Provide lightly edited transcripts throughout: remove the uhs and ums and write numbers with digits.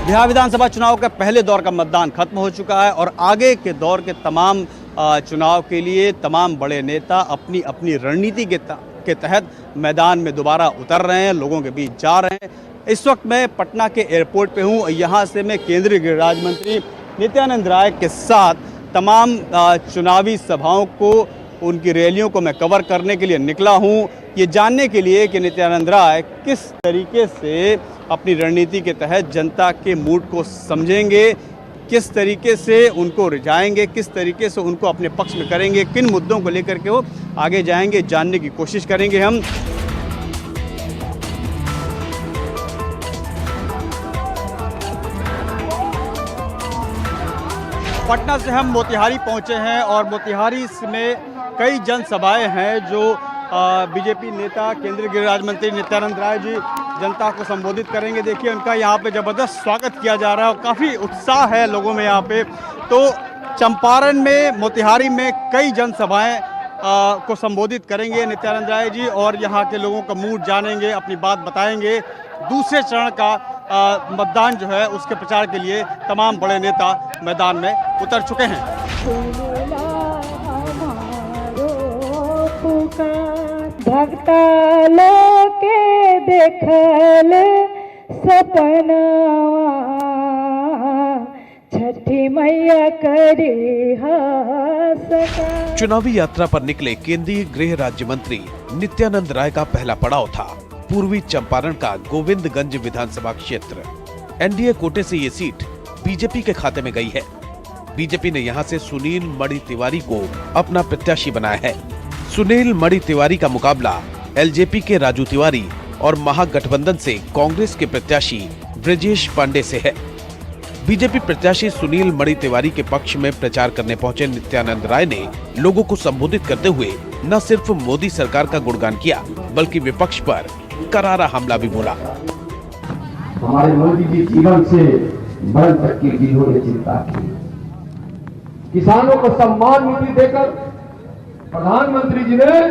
बिहार विधानसभा चुनाव का पहले दौर का मतदान खत्म हो चुका है और आगे के दौर के तमाम चुनाव के लिए तमाम बड़े नेता अपनी अपनी रणनीति के तहत मैदान में दोबारा उतर रहे हैं, लोगों के बीच जा रहे हैं। इस वक्त मैं पटना के एयरपोर्ट पे हूँ। यहाँ से मैं केंद्रीय गृह राज्य मंत्री नित्यानंद राय के साथ तमाम चुनावी सभाओं को, उनकी रैलियों को मैं कवर करने के लिए निकला हूँ, ये जानने के लिए कि नित्यानंद राय किस तरीके से अपनी रणनीति के तहत जनता के मूड को समझेंगे, किस तरीके से उनको रिझाएंगे, किस तरीके से उनको अपने पक्ष में करेंगे, किन मुद्दों को लेकर के वो आगे जाएंगे, जानने की कोशिश करेंगे हम। पटना से हम मोतिहारी पहुंचे हैं और मोतिहारी में कई जनसभाएं हैं जो बीजेपी नेता केंद्रीय गृह राज्य मंत्री नित्यानंद राय जी जनता को संबोधित करेंगे। देखिए उनका यहाँ पे ज़बरदस्त स्वागत किया जा रहा है और काफ़ी उत्साह है लोगों में यहाँ पे। तो चंपारण में, मोतिहारी में कई जनसभाएं को संबोधित करेंगे नित्यानंद राय जी और यहाँ के लोगों का मूड जानेंगे, अपनी बात बताएंगे। दूसरे चरण का मतदान जो है उसके प्रचार के लिए तमाम बड़े नेता मैदान में उतर चुके हैं। भक्ता लोके देखल सपनावा छठी मैया करी सका। चुनावी यात्रा पर निकले केंद्रीय गृह राज्य मंत्री नित्यानंद राय का पहला पड़ाव था पूर्वी चंपारण का गोविंदगंज विधानसभा क्षेत्र। एनडीए कोटे से ये सीट बीजेपी के खाते में गई है। बीजेपी ने यहां से सुनील मणि तिवारी को अपना प्रत्याशी बनाया है। सुनील मणि तिवारी का मुकाबला एलजेपी के राजू तिवारी और महागठबंधन से कांग्रेस के प्रत्याशी ब्रजेश पांडे से है। बीजेपी प्रत्याशी सुनील मणि तिवारी के पक्ष में प्रचार करने पहुंचे नित्यानंद राय ने लोगों को संबोधित करते हुए न सिर्फ मोदी सरकार का गुणगान किया बल्कि विपक्ष पर करारा हमला भी बोला। हमारे मोदी जी जीवन से मरण तक की जिन्होंने चिंता की, किसानों को सम्मान निधि देकर प्रधानमंत्री जी ने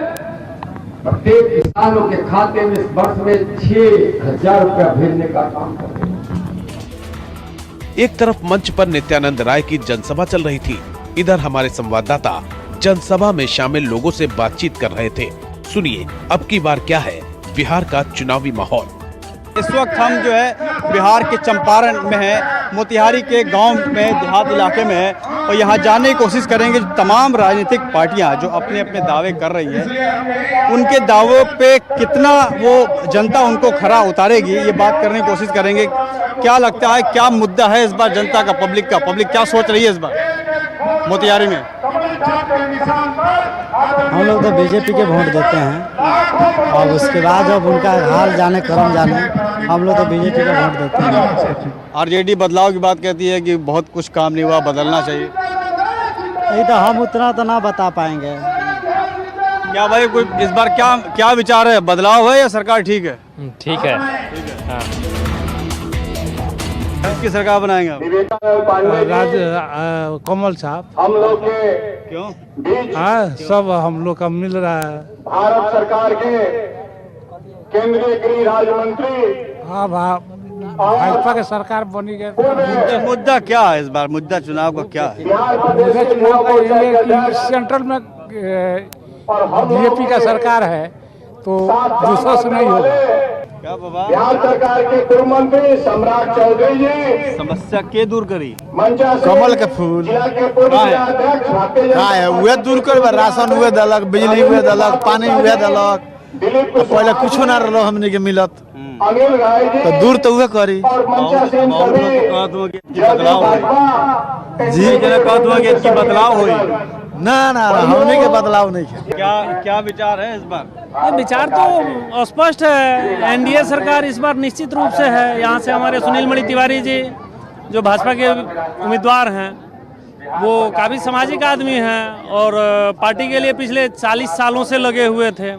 प्रत्येक किसानों के खाते में इस वर्ष में 6,000 रुपया भेजने का काम कर रहे हैं। एक तरफ मंच पर नित्यानंद राय की जनसभा चल रही थी, इधर हमारे संवाददाता जनसभा में शामिल लोगों से बातचीत कर रहे थे। सुनिए अब की बार क्या है बिहार का चुनावी माहौल। इस वक्त हम जो है बिहार के चंपारण में है, मोतिहारी के गांव में, देहात इलाके में है और यहाँ जाने की कोशिश करेंगे तमाम राजनीतिक पार्टियाँ जो अपने अपने दावे कर रही हैं, उनके दावों पे कितना वो जनता उनको खरा उतारेगी, ये बात करने की कोशिश करेंगे। क्या लगता है, क्या मुद्दा है इस बार जनता का, पब्लिक क्या सोच रही है इस बार मोतिहारी में? हम लोग तो बीजेपी के वोट देते हैं और उसके बाद जब उनका हाल जाने, क्रम जाने, हम लोग तो बीजेपी का वोट देते हैं। आरजेडी बदलाव की बात कहती है कि बहुत कुछ काम नहीं हुआ, बदलना चाहिए। यही तो हम उतना तो ना बता पाएंगे। क्या भाई कोई इस बार क्या विचार है, बदलाव है या सरकार ठीक है? ठीक है। हाँ। किसकी सरकार बनाएंगे आप? कमल साहब। हम लोग के क्यों? हाँ, सब हम लोग का मिल रहा है। भारत सरकार के केंद्रीय गृह राज्य मंत्री, हाँ, भाजपा की सरकार बनी गई। मुद्दा क्या है इस बार, मुद्दा चुनाव का क्या है? सेंट्रल में बीजेपी का सरकार है तो दूसरों से नहीं होगा। क्या बाबा? बिहार सरकार के पूर्व मंत्री सम्राट चौधरी जी समस्या के दूर करी? कमल के फूल उहे दूर कर, राशन हुए दलक, बिजली हुए दलक, पानी हुए दलक, पहले कुछ ना रहो हमने के मिलत अनिल राय जी तो दूर तो उहे करी जी। बदलाव हुई ना हमने के बदलाव नहीं है। क्या विचार है इस बार? ये विचार तो स्पष्ट है, एनडीए सरकार इस बार निश्चित रूप से है। यहाँ से हमारे सुनील मणि तिवारी जी जो भाजपा के उम्मीदवार हैं, वो काफ़ी सामाजिक आदमी हैं और पार्टी के लिए पिछले 40 सालों से लगे हुए थे।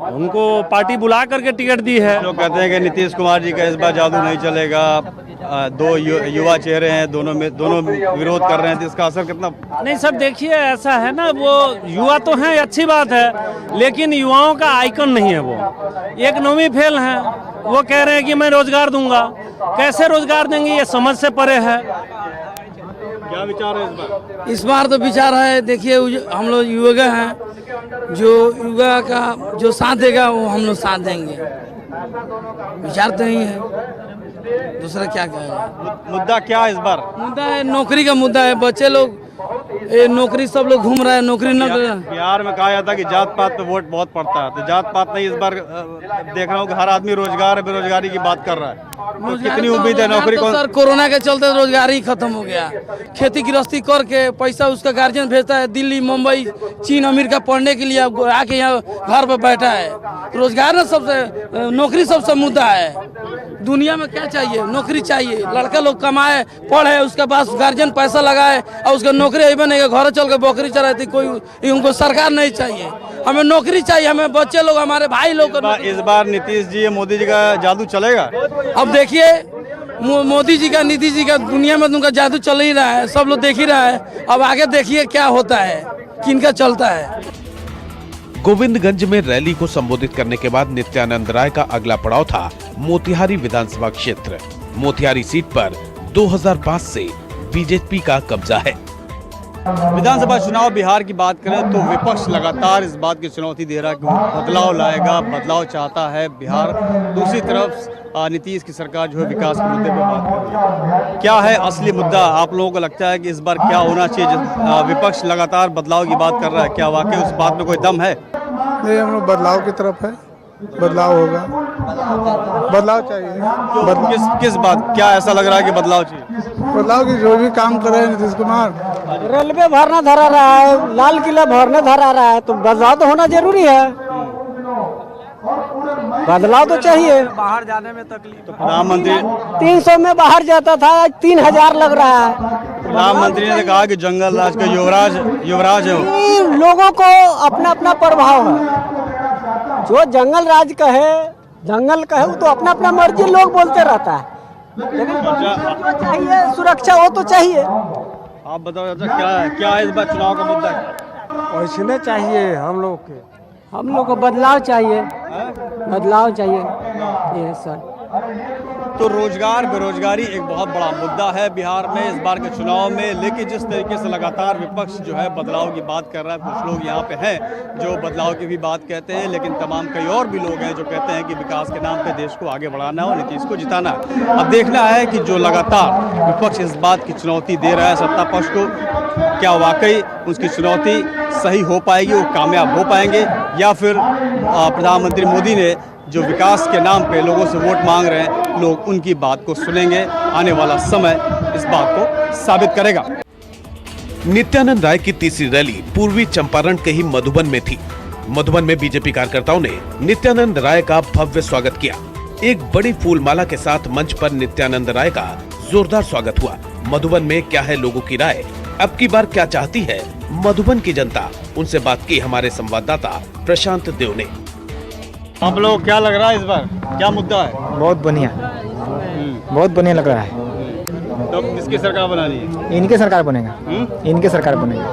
उनको पार्टी बुला करके टिकट दी है। लोग कहते हैं कि नीतीश कुमार जी का इस बार जादू नहीं चलेगा, दो युवा चेहरे हैं, दोनों विरोध कर रहे हैं, तो इसका असर कितना? नहीं सब देखिए, ऐसा है ना, वो युवा तो हैं, अच्छी बात है, लेकिन युवाओं का आइकन नहीं है वो। एक नौवीं फेल हैं, वो कह रहे हैं कि मैं रोजगार दूंगा, कैसे रोजगार देंगे ये समझ से परे है। क्या विचार है इस बार? इस बार तो विचार है, देखिए हम लोग युवा हैं, जो युवा का जो साथ देगा वो हम लोग साथ देंगे। विचार तो यही है, दूसरा क्या कहेगा। मुद्दा क्या है इस बार? मुद्दा है नौकरी का मुद्दा है। बच्चे लोग नौकरी सब लोग घूम रहे हैं, नौकरी न बिहार में कहा जाता है कि जात पात पे वोट बहुत पड़ता है, तो जात पात नहीं, इस बार देख रहा हूँ कि हर आदमी रोजगार बेरोजगारी की बात कर रहा है। तो कितनी उम्मीद है नौकरी को? सर कोरोना के चलते रोजगार ही खत्म हो गया। खेती गृहस्थी करके पैसा उसका गार्जियन भेजता है दिल्ली, मुंबई, चीन, अमेरिका पढ़ने के लिए, आके यहाँ घर पर बैठा है। रोजगार ना सबसे, नौकरी सबसे मुद्दा है। दुनिया में क्या चाहिए? नौकरी चाहिए। लड़का लोग कमाए पढ़े, उसके पास गार्जियन पैसा लगाए और उसका नौकरी ही बनेगा, घर चल के बकरी चलाती कोई, उनको सरकार नहीं चाहिए। हमें नौकरी चाहिए, हमें बच्चे लोग, हमारे भाई लोग। इस बार नीतीश जी, मोदी जी का जादू चलेगा? अब देखिए मोदी जी का, नीतीश जी का, दुनिया में उनका जादू चल ही रहा है, सब लोग देख ही रहा है। अब आगे देखिए क्या होता है, किनका चलता है। गोविंदगंज में रैली को संबोधित करने के बाद नित्यानंद राय का अगला पड़ाव था मोतिहारी विधानसभा क्षेत्र। मोतिहारी सीट पर 2005 से बीजेपी का कब्जा है। विधानसभा चुनाव बिहार की बात करें तो विपक्ष लगातार इस बात की चुनौती दे रहा है कि वो बदलाव लाएगा, बदलाव चाहता है बिहार। दूसरी तरफ नीतीश की सरकार जो है विकास के मुद्दे पे बात कर रही है। क्या है असली मुद्दा? आप लोगों को लगता है कि इस बार क्या होना चाहिए? विपक्ष लगातार बदलाव की बात कर रहा है, क्या वाकई उस बात में कोई दम है? नहीं, हम लोग बदलाव की तरफ है, बदलाव होगा, बदलाव चाहिए। किस बात, क्या ऐसा लग रहा है कि बदलाव चाहिए? बदलाव की जो भी काम कर रहे हैं नीतीश कुमार। रेलवे भरना धरा रहा है, लाल किला भरना धरा रहा है, तो बदलाव तो होना जरूरी है। बदलाव तो चाहिए। बाहर जाने में तकलीफ। तो प्रधानमंत्री 300 में बाहर जाता था, आज 3000 लग रहा है। प्रधानमंत्री ने कहा कि जंगल राज का युवराज है वो। लोगों को अपना अपना प्रभाव है। जो जंगल राज कहे, जंगल कहे, वो तो अपना अपना मर्जी लोग बोलते रहता है। लेकिन जो चाहिए सुरक्षा, वो तो चाहिए। आप बताओ चाचा, क्या है इस बार चुनाव का मुद्दा? वैसने चाहिए हम लोग के। हम लोग को बदलाव चाहिए, बदलाव चाहिए ये सर। तो रोजगार बेरोजगारी एक बहुत बड़ा मुद्दा है बिहार में इस बार के चुनाव में। लेकिन जिस तरीके से लगातार विपक्ष जो है बदलाव की बात कर रहा है, कुछ लोग यहाँ पे हैं जो बदलाव की भी बात कहते हैं, लेकिन तमाम कई और भी लोग हैं जो कहते हैं कि विकास के नाम पे देश को आगे बढ़ाना है और नीतीश को जिताना है। अब देखना है कि जो लगातार विपक्ष इस बात की चुनौती दे रहा है सत्ता पक्ष को, क्या वाकई उसकी चुनौती सही हो पाएगी, वो कामयाब हो पाएंगे, या फिर प्रधानमंत्री मोदी ने जो विकास के नाम पे लोगों से वोट मांग रहे हैं, लोग उनकी बात को सुनेंगे। आने वाला समय इस बात को साबित करेगा। नित्यानंद राय की तीसरी रैली पूर्वी चंपारण के ही मधुबन में थी। मधुबन में बीजेपी कार्यकर्ताओं ने नित्यानंद राय का भव्य स्वागत किया। एक बड़ी फूलमाला के साथ मंच पर नित्यानंद राय का जोरदार स्वागत हुआ। मधुबन में क्या है लोगों की राय, अब की बार क्या चाहती है मधुबन की जनता, उनसे बात की हमारे संवाददाता प्रशांत देव ने। आप लोग क्या लग रहा है इस बार, क्या मुद्दा है? बहुत बढ़िया, बहुत बढ़िया लग रहा है। तो किसकी सरकार बनानी है? इनके सरकार बनेगा, इनके सरकार बनेगा।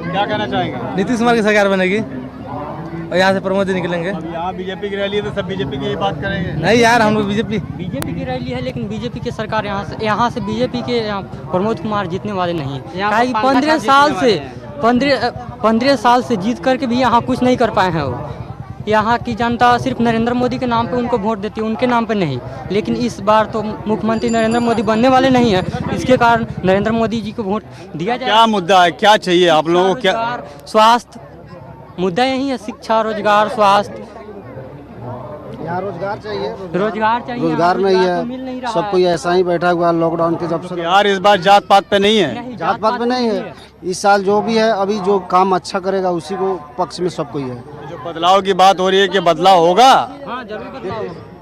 क्या कहना चाहेंगे? नीतीश कुमार की सरकार बनेगी और यहाँ से प्रमोद जी निकलेंगे। अब यहाँ बीजेपी की रैली है तो सब बीजेपी की ही बात करेंगे। नहीं यार, हम लोग बीजेपी की रैली है, लेकिन बीजेपी की सरकार यहाँ से बीजेपी के प्रमोद कुमार जीतने वाले नहीं है। 15 साल से जीत करके भी यहाँ कुछ नहीं कर पाए हैं। वो यहाँ की जनता सिर्फ नरेंद्र मोदी के नाम पे उनको वोट देती है, उनके नाम पे नहीं। लेकिन इस बार तो मुख्यमंत्री नरेंद्र मोदी बनने वाले नहीं है, इसके कारण नरेंद्र मोदी जी को वोट दिया जाए। क्या मुद्दा है, क्या चाहिए आप लोगों को? क्या स्वास्थ्य मुद्दा यही है, शिक्षा, रोजगार, स्वास्थ्य। यहाँ रोजगार चाहिए, रोजगार नहीं है, सब कोई ऐसा ही बैठा हुआ लॉकडाउन के जब से। यार इस बार जात पात पे नहीं है, जात पात पे नहीं है। इस साल जो भी है, अभी जो काम अच्छा करेगा उसी को पक्ष में सब कोई है। जो बदलाव की बात हो रही है कि बदलाव होगा। हाँ जरूर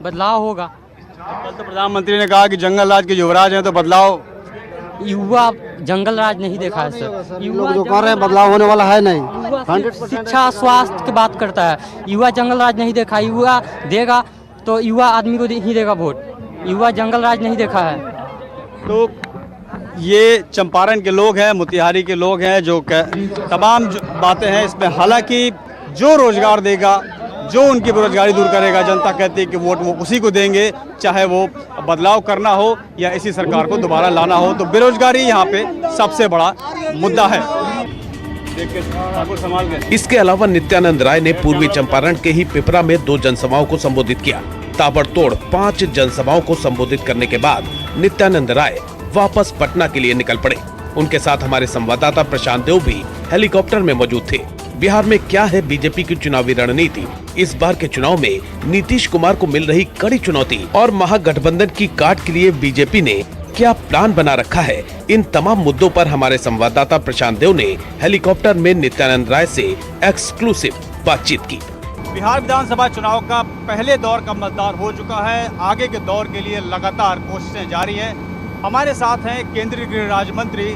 बदलाव होगा। कल तो प्रधानमंत्री ने कहा कि जंगल राज के युवराज हैं, तो बदलाव। युवा जंगल राज नहीं देखा है सर। लोग जो कर रहे हैं बदलाव होने वाला है नहीं। शिक्षा स्वास्थ्य की बात करता है, युवा जंगल राज नहीं देखा। युवा देगा तो युवा आदमी को ही देगा वोट, युवा जंगल राज नहीं देखा है। तो ये चंपारण के लोग हैं, मोतिहारी के लोग हैं, जो तमाम जो बातें हैं इसमें। हालांकि जो रोजगार देगा जो उनकी बेरोजगारी दूर करेगा। जनता कहती है कि वोट वो उसी को देंगे, चाहे वो बदलाव करना हो या इसी सरकार को दोबारा लाना हो। तो बेरोजगारी यहाँ पे सबसे बड़ा मुद्दा है। इसके अलावा नित्यानंद राय ने पूर्वी चंपारण के ही पिपरा में 2 जनसभाओं को संबोधित किया। ताबड़तोड़ 5 जनसभाओं को संबोधित करने के बाद नित्यानंद राय वापस पटना के लिए निकल पड़े। उनके साथ हमारे संवाददाता प्रशांत देव भी हेलीकॉप्टर में मौजूद थे। बिहार में क्या है बीजेपी की चुनावी रणनीति, इस बार के चुनाव में नीतीश कुमार को मिल रही कड़ी चुनौती और महागठबंधन की काट के लिए बीजेपी ने क्या प्लान बना रखा है, इन तमाम मुद्दों पर हमारे संवाददाता प्रशांत देव ने हेलीकॉप्टर में नित्यानंद राय से एक्सक्लूसिव बातचीत की। बिहार विधानसभा चुनाव का पहले दौर का मतदान हो चुका है। आगे के दौर के लिए लगातार कोशिशें जारी है। हमारे साथ हैं केंद्रीय गृह राज्य मंत्री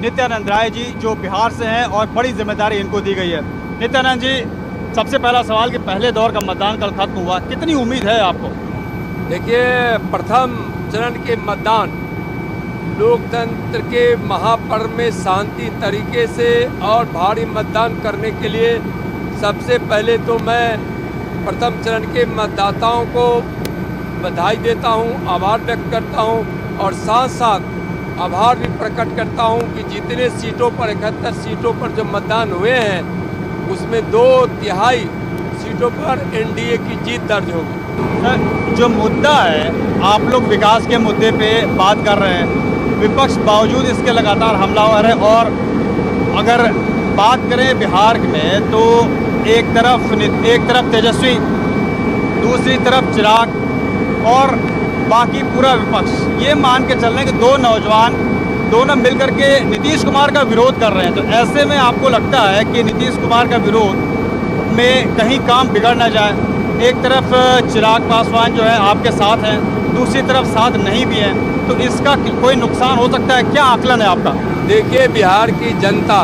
नित्यानंद राय जी, जो बिहार से हैं और बड़ी जिम्मेदारी इनको दी गई है। नित्यानंद जी, सबसे पहला सवाल कि पहले दौर का मतदान कल खत्म हुआ, कितनी उम्मीद है आपको? देखिए, प्रथम चरण के मतदान लोकतंत्र के महापर्व में शांति तरीके से और भारी मतदान करने के लिए सबसे पहले तो मैं प्रथम चरण के मतदाताओं को बधाई देता हूं, आभार व्यक्त करता हूं और साथ साथ आभार भी प्रकट करता हूं कि जितने सीटों पर 71 सीटों पर जो मतदान हुए हैं उसमें 2/3 सीटों पर एनडीए की जीत दर्ज होगी। सर, जो मुद्दा है, आप लोग विकास के मुद्दे पे बात कर रहे हैं, विपक्ष बावजूद इसके लगातार हमलावर है। और अगर बात करें बिहार में तो एक तरफ तेजस्वी, दूसरी तरफ चिराग और बाकी पूरा विपक्ष ये मान के चल रहे हैं कि 2 नौजवान दोनों मिलकर के नीतीश कुमार का विरोध कर रहे हैं। तो ऐसे में आपको लगता है कि नीतीश कुमार का विरोध में कहीं काम बिगड़ ना जाए? एक तरफ चिराग पासवान जो है आपके साथ हैं, दूसरी तरफ साथ नहीं भी हैं, तो इसका कोई नुकसान हो सकता है? क्या आकलन है आपका? देखिए, बिहार की जनता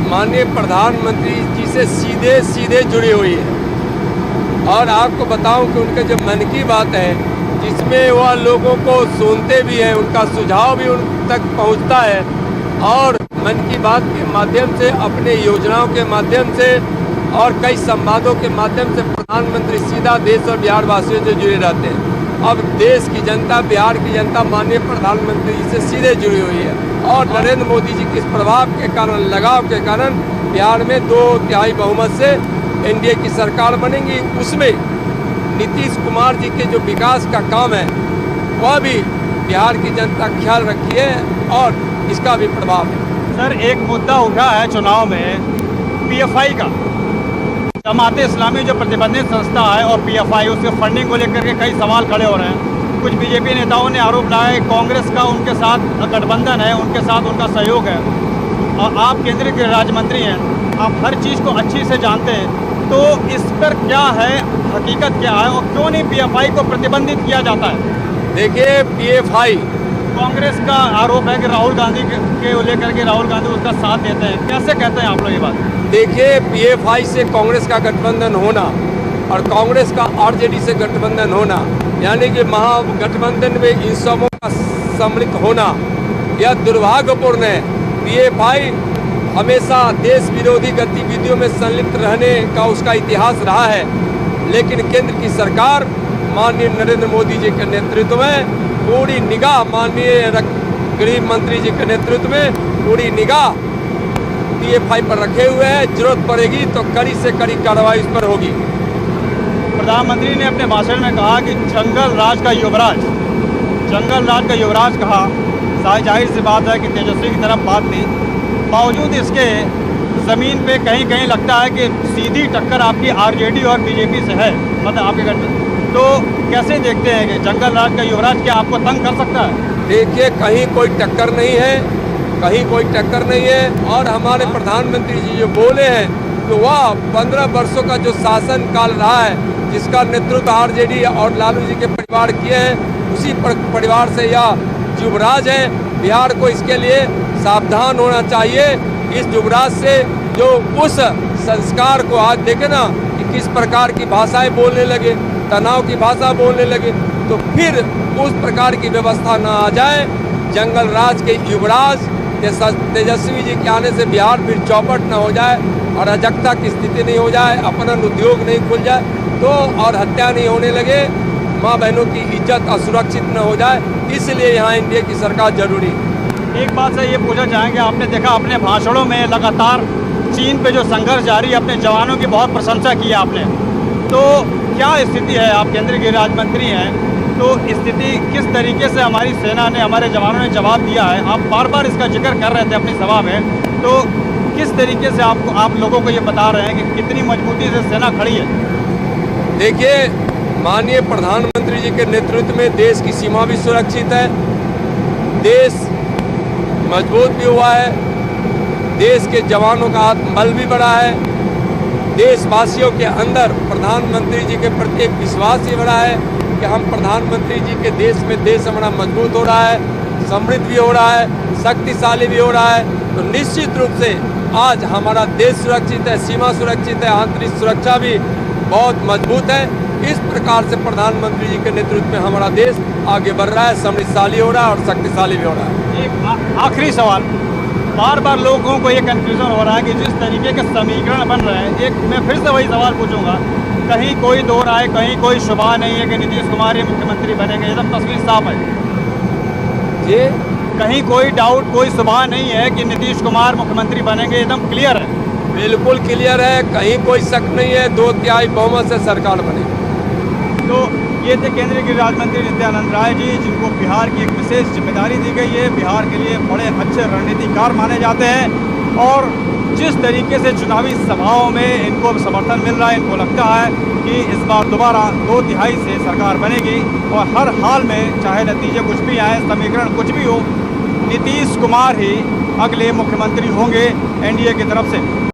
माननीय प्रधानमंत्री जी से सीधे जुड़ी हुई है और आपको बताऊं कि उनके जो मन की बात है जिसमें वह लोगों को सुनते भी हैं, उनका सुझाव भी उन तक पहुंचता है और मन की बात के माध्यम से, अपने योजनाओं के माध्यम से और कई संवादों के माध्यम से प्रधानमंत्री सीधा देश और बिहार वासियों से जुड़े रहते हैं। अब देश की जनता, बिहार की जनता माननीय प्रधानमंत्री जी से सीधे जुड़ी हुई है और नरेंद्र मोदी जी के इस प्रभाव के कारण, लगाव के कारण बिहार में 2/3 बहुमत से एनडीए की सरकार बनेगी। उसमें नीतीश कुमार जी के जो विकास का काम है वह भी बिहार की जनता ख्याल रखी है और इसका भी प्रभाव है। सर, एक मुद्दा उठा है चुनाव में पीएफआई का। जमाते इस्लामी जो प्रतिबंधित संस्था है और पीएफआई, उसके फंडिंग को लेकर के कई सवाल खड़े हो रहे हैं। कुछ बीजेपी नेताओं ने आरोप लगाया कांग्रेस का उनके साथ गठबंधन है, उनके साथ उनका सहयोग है। और आप केंद्रीय गृह राज्य मंत्री हैं, आप हर चीज़ को अच्छी से जानते हैं, तो इस पर क्या है, हकीकत क्या है और क्यों नहीं पीएफआई को प्रतिबंधित किया जाता है? देखिए, पीएफआई कांग्रेस का आरोप है कि राहुल गांधी के लेकर के राहुल गांधी उसका साथ देते हैं। कैसे कहते हैं आप लोग ये बात? देखिए, पीएफआई से कांग्रेस का गठबंधन होना और कांग्रेस का आरजेडी से गठबंधन होना, यानी कि महागठबंधन में इन सबों का सम्मिलित होना, यह दुर्भाग्यपूर्ण है। पीएफआई हमेशा देश विरोधी गतिविधियों में संलिप्त रहने का उसका इतिहास रहा है, लेकिन केंद्र की सरकार माननीय नरेंद्र मोदी जी के नेतृत्व में पूरी निगाह, माननीय गृह मंत्री जी के नेतृत्व में पूरी निगाह पीएफआई पर रखे हुए हैं। जरूरत पड़ेगी तो कड़ी से कड़ी कार्रवाई इस पर होगी। प्रधानमंत्री ने अपने भाषण में कहा कि जंगल राज का युवराज कहा। जाहिर सी बात है कि तेजस्वी की तरफ बात थी, बावजूद इसके ज़मीन पे कहीं कहीं लगता है कि सीधी टक्कर आपकी आरजेडी और बीजेपी से है, मतलब आपके गठबंधन। तो कैसे देखते हैं कि जंगल राज का युवराज क्या आपको तंग कर सकता है? देखिए, कहीं कोई टक्कर नहीं है, कहीं कोई टक्कर नहीं है। और हमारे प्रधानमंत्री जी जो बोले हैं तो वह 15 वर्षों का जो शासन काल रहा है, जिसका नेतृत्व आरजेडी और लालू जी के परिवार किए हैं, उसी परिवार से यह युवराज है। बिहार को इसके लिए सावधान होना चाहिए। इस युवराज से जो उस संस्कार को आज देखे ना कि किस प्रकार की भाषाएं बोलने लगे, तनाव की भाषा बोलने लगे, तो फिर उस प्रकार की व्यवस्था ना आ जाए। जंगल राज के युवराज तेजस्वी जी के आने से बिहार फिर चौपट न हो जाए अराजकता की स्थिति नहीं हो जाए, अपना उद्योग नहीं खुल जाए तो और हत्या नहीं होने लगे, माँ बहनों की इज्जत असुरक्षित न हो जाए, इसलिए यहाँ एनडीए की सरकार जरूरी है। एक बात से ये पूछना चाहेंगे, आपने देखा अपने भाषणों में लगातार चीन पे जो संघर्ष जारी है, अपने जवानों की बहुत प्रशंसा की है आपने, तो क्या स्थिति है? आप केंद्रीय गृह राज्य मंत्री हैं, तो स्थिति किस तरीके से हमारी सेना ने, हमारे जवानों ने जवाब दिया है? आप बार बार इसका जिक्र कर रहे थे अपनी सभा में, तो किस तरीके से आप लोगों को ये बता रहे हैं कि कितनी मजबूती से सेना खड़ी है? देखिए, माननीय प्रधानमंत्री जी के नेतृत्व में देश की सीमा भी सुरक्षित है, देश मजबूत भी हुआ है, देश के जवानों का आत्मबल भी बढ़ा है, देशवासियों के अंदर प्रधानमंत्री जी के प्रति एक विश्वास ही बढ़ा है कि हम प्रधानमंत्री जी के देश में देश हमारा मजबूत हो रहा है, समृद्ध भी हो रहा है, शक्तिशाली भी हो रहा है। तो निश्चित रूप से आज हमारा देश सुरक्षित है, सीमा सुरक्षित है, आंतरिक सुरक्षा भी बहुत मजबूत है। इस प्रकार से प्रधानमंत्री जी के नेतृत्व में हमारा देश आगे बढ़ रहा है, समृद्धशाली हो रहा है और शक्तिशाली भी हो रहा है। एक आखिरी सवाल, बार बार लोगों को ये कंफ्यूजन हो रहा है कि जिस तरीके के समीकरण बन रहे हैं, एक मैं फिर से वही सवाल पूछूंगा, कहीं कोई दो राय, कहीं कोई शुबा नहीं है कि नीतीश कुमार ही मुख्यमंत्री बनेंगे, एकदम तस्वीर साफ है जी, कहीं कोई डाउट, कोई शुबा नहीं है कि नीतीश कुमार मुख्यमंत्री बनेंगे, एकदम क्लियर है, बिल्कुल क्लियर है, कहीं कोई शक नहीं है, 2/3 बहुमत से सरकार बनेगी। तो ये थे केंद्रीय गृह राज्य मंत्री नित्यानंद राय जी, जिनको बिहार की एक विशेष जिम्मेदारी दी गई है, बिहार के लिए बड़े अच्छे रणनीतिकार माने जाते हैं और जिस तरीके से चुनावी सभाओं में इनको समर्थन मिल रहा है, इनको लगता है कि इस बार दोबारा 2/3 से सरकार बनेगी और हर हाल में चाहे नतीजे कुछ भी आए, समीकरण कुछ भी हो, नीतीश कुमार ही अगले मुख्यमंत्री होंगे एनडीए की तरफ से।